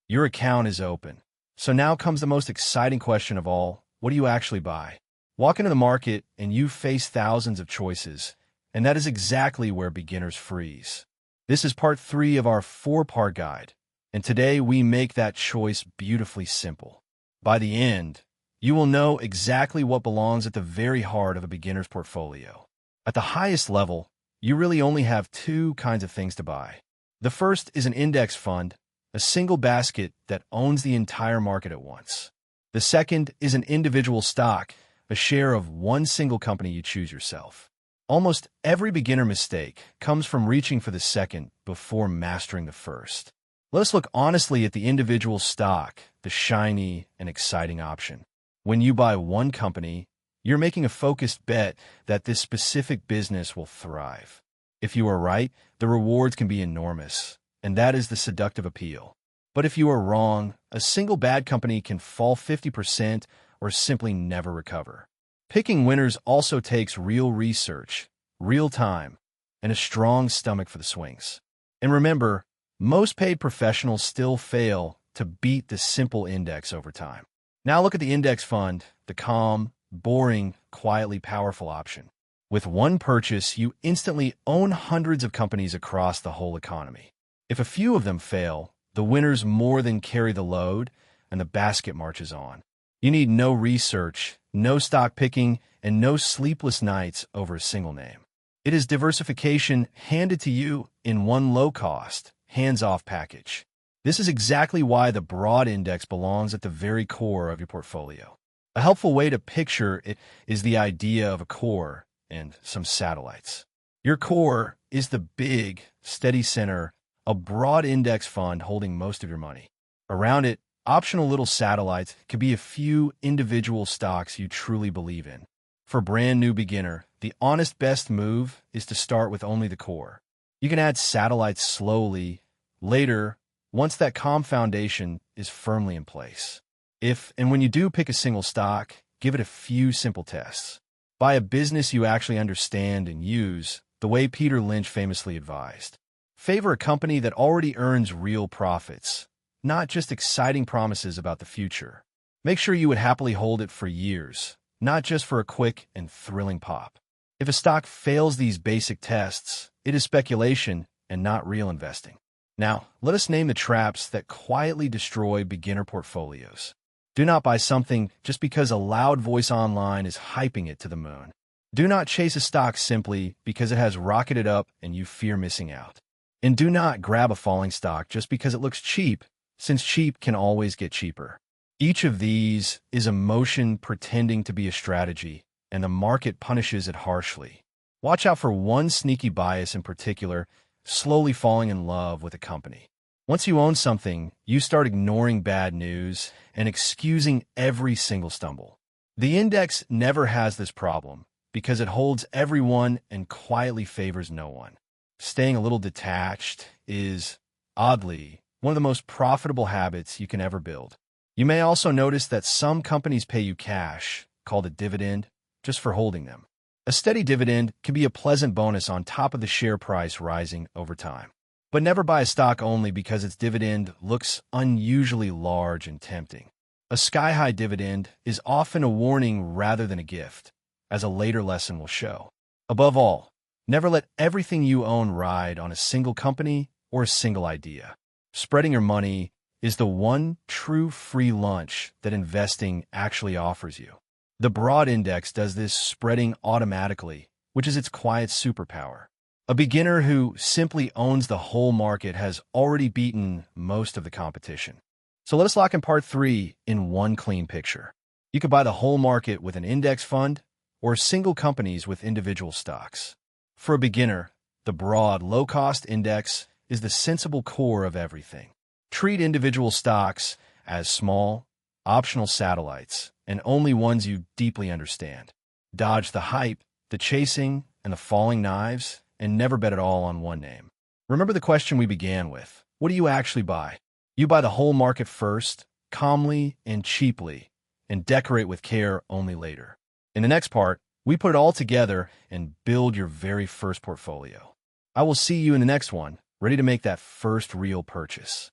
Your account is open. So now comes the most exciting question of all. What do you actually buy? Walk into the market and you face thousands of choices, and that is exactly where beginners freeze. This is part 3 of our 4-part guide, and today we make that choice beautifully simple. By the end, you will know exactly what belongs at the very heart of a beginner's portfolio. At the highest level, you really only have 2 kinds of things to buy. The first is an index fund, a single basket that owns the entire market at once. The second is an individual stock, a share of one single company you choose yourself. Almost every beginner mistake comes from reaching for the second before mastering the first. Let us look honestly at the individual stock, the shiny and exciting option. When you buy one company, you're making a focused bet that this specific business will thrive. If you are right, the rewards can be enormous, and that is the seductive appeal. But if you are wrong, a single bad company can fall 50% or simply never recover. Picking winners also takes real research, real time, and a strong stomach for the swings. And remember, most paid professionals still fail to beat the simple index over time. Now look at the index fund, the calm, boring, quietly powerful option. With one purchase, you instantly own hundreds of companies across the whole economy. If a few of them fail, the winners more than carry the load, and the basket marches on. You need no research, no stock picking, and no sleepless nights over a single name. It is diversification handed to you in one low-cost, hands-off package. This is exactly why the broad index belongs at the very core of your portfolio. A helpful way to picture it is the idea of a core and some satellites. Your core is the big, steady center, a broad index fund holding most of your money. Around it, optional little satellites could be a few individual stocks you truly believe in. For a brand new beginner, the honest best move is to start with only the core. You can add satellites slowly, later, once that calm foundation is firmly in place. If and when you do pick a single stock, give it a few simple tests. Buy a business you actually understand and use, the way Peter Lynch famously advised. Favor a company that already earns real profits, not just exciting promises about the future. Make sure you would happily hold it for years, not just for a quick and thrilling pop. If a stock fails these basic tests, it is speculation and not real investing. Now, let us name the traps that quietly destroy beginner portfolios. Do not buy something just because a loud voice online is hyping it to the moon. Do not chase a stock simply because it has rocketed up and you fear missing out. And do not grab a falling stock just because it looks cheap, since cheap can always get cheaper. Each of these is emotion pretending to be a strategy, and the market punishes it harshly. Watch out for one sneaky bias in particular, slowly falling in love with a company. Once you own something, you start ignoring bad news and excusing every single stumble. The index never has this problem because it holds everyone and quietly favors no one. Staying a little detached is, oddly, one of the most profitable habits you can ever build. You may also notice that some companies pay you cash, called a dividend, just for holding them. A steady dividend can be a pleasant bonus on top of the share price rising over time. But never buy a stock only because its dividend looks unusually large and tempting. A sky-high dividend is often a warning rather than a gift, as a later lesson will show. Above all, never let everything you own ride on a single company or a single idea. Spreading your money is the one true free lunch that investing actually offers you. The broad index does this spreading automatically, which is its quiet superpower. A beginner who simply owns the whole market has already beaten most of the competition. So let us lock in part 3 in one clean picture. You could buy the whole market with an index fund or single companies with individual stocks. For a beginner, the broad, low-cost index is the sensible core of everything. Treat individual stocks as small, optional satellites, and only ones you deeply understand. Dodge the hype, the chasing, and the falling knives, and never bet it all on one name. Remember the question we began with. What do you actually buy? You buy the whole market first, calmly and cheaply, and decorate with care only later. In the next part, we put it all together and build your very first portfolio. I will see you in the next one, ready to make that first real purchase.